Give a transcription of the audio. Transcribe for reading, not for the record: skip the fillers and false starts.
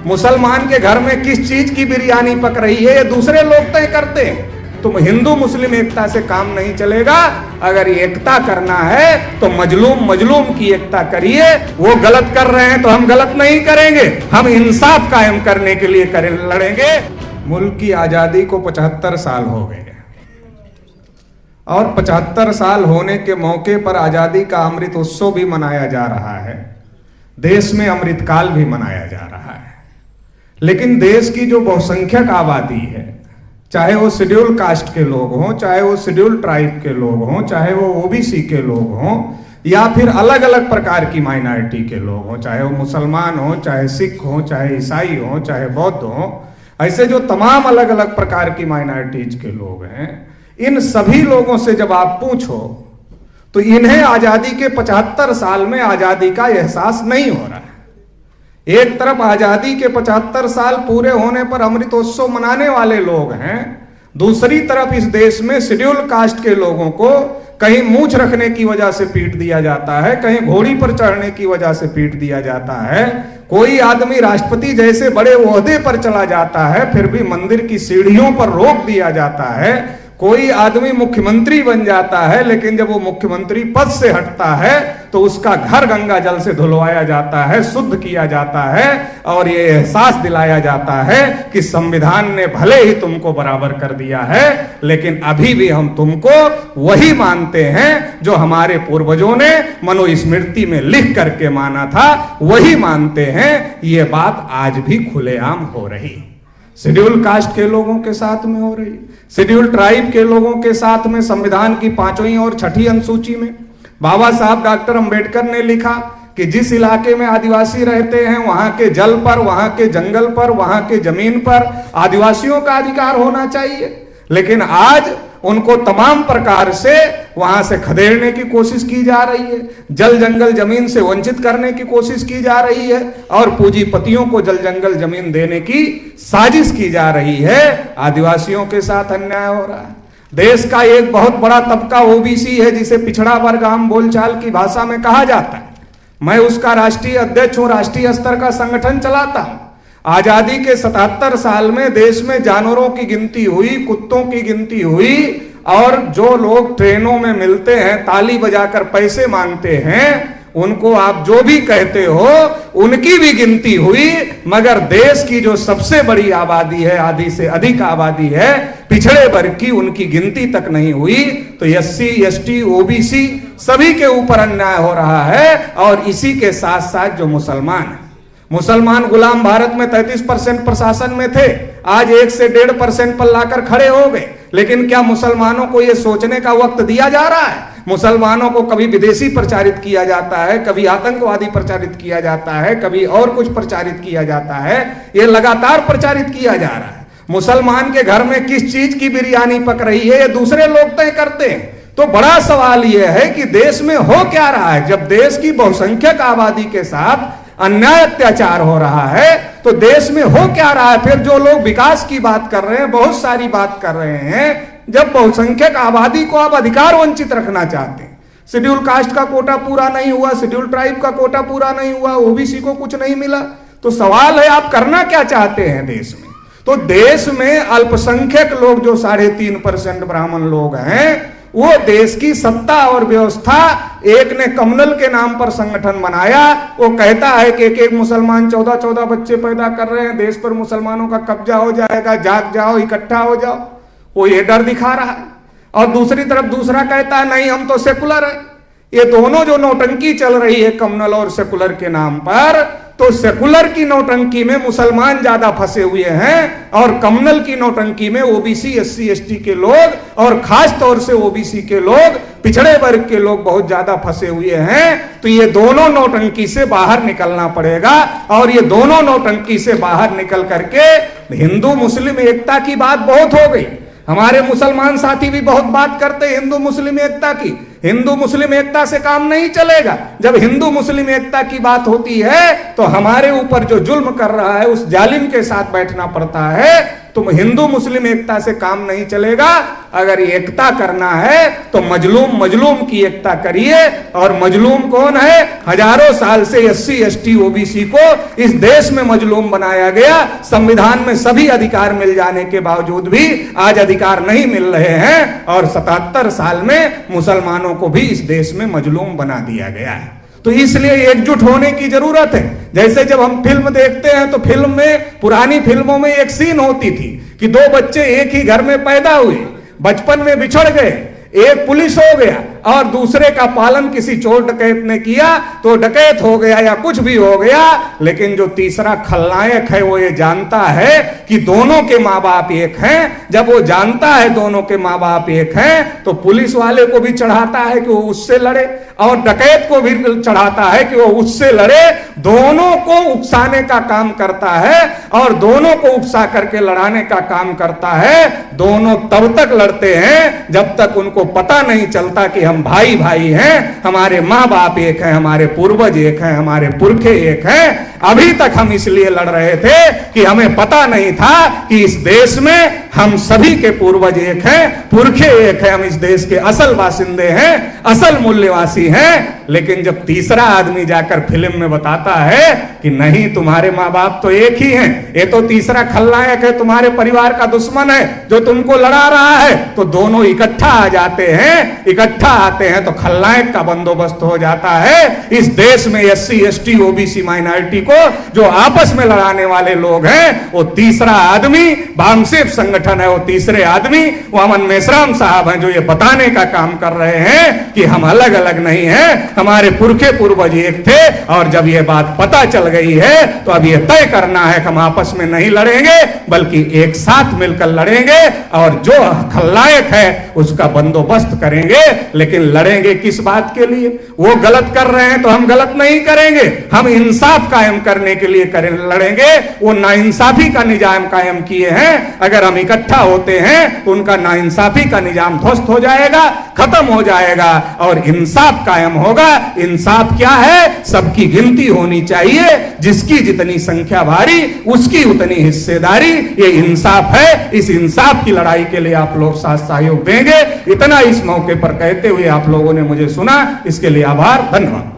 मुसलमान के घर में किस चीज की बिरयानी पक रही है ये दूसरे लोग तय करते हैं। तुम हिंदू मुस्लिम एकता से काम नहीं चलेगा। अगर एकता करना है तो मजलूम की एकता करिए। वो गलत कर रहे हैं तो हम गलत नहीं करेंगे, हम इंसाफ कायम करने के लिए लड़ेंगे। मुल्क की आजादी को 75 साल हो गए और 75 साल होने के मौके पर आजादी का अमृत उत्सव भी मनाया जा रहा है। देश में अमृतकाल भी मनाया जा रहा है। लेकिन देश की जो बहुसंख्यक आबादी है, चाहे वो शेड्यूल कास्ट के लोग हों, चाहे वो शेड्यूल ट्राइब के लोग हों, चाहे वो ओबीसी के लोग हों, या फिर अलग अलग प्रकार की माइनॉरिटी के लोग हों, चाहे वो मुसलमान हों, चाहे सिख हों, चाहे ईसाई हों, चाहे बौद्ध हों, ऐसे जो तमाम अलग अलग प्रकार की माइनॉरिटीज के लोग हैं, इन सभी लोगों से जब आप पूछो तो इन्हें आजादी के 75 साल में आजादी का एहसास नहीं हो रहा है। एक तरफ आजादी के 75 साल पूरे होने पर अमृतोत्सव मनाने वाले लोग हैं, दूसरी तरफ इस देश में शेड्यूल कास्ट के लोगों को कहीं मूंछ रखने की वजह से पीट दिया जाता है, कहीं घोड़ी पर चढ़ने की वजह से पीट दिया जाता है। कोई आदमी राष्ट्रपति जैसे बड़े ओहदे पर चला जाता है फिर भी मंदिर की सीढ़ियों पर रोक दिया जाता है। कोई आदमी मुख्यमंत्री बन जाता है लेकिन जब वो मुख्यमंत्री पद से हटता है तो उसका घर गंगा जल से धुलवाया जाता है, शुद्ध किया जाता है और ये एहसास दिलाया जाता है कि संविधान ने भले ही तुमको बराबर कर दिया है लेकिन अभी भी हम तुमको वही मानते हैं जो हमारे पूर्वजों ने मनुस्मृति में लिख करके माना था, वही मानते हैं। ये बात आज भी खुलेआम हो रही, शेड्यूल कास्ट के लोगों के साथ में हो रही, शेड्यूल ट्राइब के लोगों के साथ में। संविधान की 5वीं और 6ठी अनुसूची में बाबा साहब डॉक्टर अंबेडकर ने लिखा कि जिस इलाके में आदिवासी रहते हैं वहां के जल पर, वहां के जंगल पर, वहां के जमीन पर आदिवासियों का अधिकार होना चाहिए। लेकिन आज उनको तमाम प्रकार से वहां से खदेड़ने की कोशिश की जा रही है, जल जंगल जमीन से वंचित करने की कोशिश की जा रही है और पूंजीपतियों को जल जंगल जमीन देने की साजिश की जा रही है। आदिवासियों के साथ अन्याय हो रहा है। देश का एक बहुत बड़ा तबका ओबीसी है जिसे पिछड़ा वर्ग आम बोलचाल की भाषा में कहा जाता है। मैं उसका राष्ट्रीय अध्यक्ष हूं, राष्ट्रीय स्तर का संगठन चलाता हूं। आजादी के 77 साल में देश में जानवरों की गिनती हुई, कुत्तों की गिनती हुई और जो लोग ट्रेनों में मिलते हैं ताली बजाकर पैसे मांगते हैं उनको आप जो भी कहते हो उनकी भी गिनती हुई। मगर देश की जो सबसे बड़ी आबादी है, आधी से अधिक आबादी है पिछड़े वर्ग की, उनकी गिनती तक नहीं हुई। तो एससी, एसटी, ओबीसी सभी के ऊपर अन्याय हो रहा है। और इसी के साथ साथ जो मुसलमान गुलाम भारत में 33% प्रशासन में थे, आज 1 से 1.5% पर लाकर खड़े हो गए। लेकिन क्या मुसलमानों को यह सोचने का वक्त दिया जा रहा है? मुसलमानों को कभी विदेशी प्रचारित किया जाता है, कभी आतंकवादी प्रचारित किया जाता है, कभी और कुछ प्रचारित किया जाता है। यह लगातार प्रचारित किया जा रहा है। मुसलमान के घर में किस चीज की बिरयानी पक रही है ये दूसरे लोग तय करते हैं। तो बड़ा सवाल यह है कि देश में हो क्या रहा है। जब देश की बहुसंख्यक आबादी के साथ अन्याय अत्याचार हो रहा है तो देश में हो क्या रहा है। फिर जो लोग विकास की बात कर रहे हैं, बहुत सारी बात कर रहे हैं, जब बहुसंख्यक आबादी को आप अधिकार वंचित रखना चाहते हैं, शेड्यूल कास्ट का कोटा पूरा नहीं हुआ, शेड्यूल ट्राइब का कोटा पूरा नहीं हुआ, ओबीसी को कुछ नहीं मिला, तो सवाल है आप करना क्या चाहते हैं देश में। तो देश में अल्पसंख्यक लोग जो 3.5% ब्राह्मण लोग हैं, वो देश की सत्ता और व्यवस्था, एक ने कम्युनल के नाम पर संगठन बनाया, वो कहता है कि एक मुसलमान 14 बच्चे पैदा कर रहे हैं, देश पर मुसलमानों का कब्जा हो जाएगा, जाग जाओ, इकट्ठा हो जाओ, वो ये डर दिखा रहा है। और दूसरी तरफ दूसरा कहता है नहीं हम तो सेकुलर है। ये दोनों जो नौटंकी चल रही है कम्युनल और सेकुलर के नाम पर, तो सेकुलर की नौटंकी में मुसलमान ज्यादा फंसे हुए हैं और कम्युनल की नौटंकी में ओबीसी, एससी, एसटी के लोग और खास तौर से ओबीसी के लोग, पिछड़े वर्ग के लोग बहुत ज्यादा फंसे हुए हैं। तो ये दोनों नौटंकी से बाहर निकलना पड़ेगा। और ये दोनों नौटंकी से बाहर निकल करके हिंदू मुस्लिम एकता की बात बहुत हो गई। हमारे मुसलमान साथी भी बहुत बात करते हैं हिंदू मुस्लिम एकता की। हिंदू मुस्लिम एकता से काम नहीं चलेगा। जब हिंदू मुस्लिम एकता की बात होती है तो हमारे ऊपर जो जुल्म कर रहा है उस जालिम के साथ बैठना पड़ता है। तुम हिंदू मुस्लिम एकता से काम नहीं चलेगा। अगर एकता करना है तो मजलूम मजलूम की एकता करिए। और मजलूम कौन है? हजारों साल से SC ST OBC को इस देश में मजलूम बनाया गया। संविधान में सभी अधिकार मिल जाने के बावजूद भी आज अधिकार नहीं मिल रहे हैं और 77 साल में मुसलमानों को भी इस देश में मजलूम बना दिया गया है। तो इसलिए एकजुट होने की जरूरत है। जैसे जब हम फिल्म देखते हैं तो फिल्म में, पुरानी फिल्मों में एक सीन होती थी कि दो बच्चे एक ही घर में पैदा हुए, बचपन में बिछड़ गए, एक पुलिस हो गया और दूसरे का पालन किसी चोर डकैत ने किया तो डकैत हो गया या कुछ भी हो गया। लेकिन जो तीसरा खलनायक है वो ये जानता है कि दोनों के माँ बाप एक हैं। जब वो जानता है दोनों के माँ बाप एक हैं तो पुलिस वाले को भी चढ़ाता है कि वो उससे लड़े और डकैत को भी चढ़ाता है कि वो उससे लड़े। दोनों को उकसाने का काम करता है और दोनों को उकसा करके लड़ाने का काम करता है। दोनों तब तक लड़ते हैं जब तक उनको पता नहीं चलता कि हम भाई भाई हैं, हमारे माँ बाप एक हैं, हमारे पूर्वज एक हैं, हमारे पुरखे एक हैं। अभी तक हम इसलिए लड़ रहे थे कि हमें पता नहीं था कि इस देश में हम सभी के पूर्वज एक हैं, पुरखे एक हैं, हम इस देश के असल बासिंदे हैं, असल मूल्यवासी हैं। लेकिन जब तीसरा आदमी जाकर फिल्म में बताता है कि नहीं, तुम्हारे माँ बाप तो एक ही हैं, ये तो तीसरा खलनायक है, तुम्हारे परिवार का दुश्मन है जो तुमको लड़ा रहा है, तो दोनों इकट्ठा आ जाते हैं। इकट्ठा आते हैं तो खलनायक का बंदोबस्त हो जाता है। इस देश में SC ST OBC माइनॉरिटी को जो आपस में लड़ाने वाले लोग हैं, वो तीसरा आदमी बामसेफ संगठन है, वो तीसरे आदमी वो अमन मेश्राम साहब हैं जो ये बताने का काम कर रहे हैं कि हम अलग अलग नहीं हैं, हमारे पुरखे पूर्वज एक थे। और जब ये बात पता चल गई है तो अब ये तय करना है कि हम आपस में नहीं लड़ेंगे बल्कि एक साथ मिलकर लड़ेंगे और जो खलनायक है उसका बंदोबस्त करेंगे। लेकिन लड़ेंगे किस बात के लिए? वो गलत कर रहे हैं तो हम गलत नहीं करेंगे, हम इंसाफ कायम करने के लिए लड़ेंगे। वो नाइंसाफी का निजाम कायम किए हैं, अगर हम इकट्ठा होते हैं तो उनका नाइंसाफी का निजाम ध्वस्त हो जाएगा, खत्म हो जाएगा और इंसाफ कायम होगा। इंसाफ क्या है? सबकी गिनती होनी चाहिए, जिसकी जितनी संख्या भारी उसकी उतनी हिस्सेदारी, ये इंसाफ है। इस इंसाफ की लड़ाई के लिए आप लोग साथ सहयोग देंगे। इतना इस मौके पर कहते हुए आप लोगों ने मुझे सुना, इसके लिए आभार, धन्यवाद।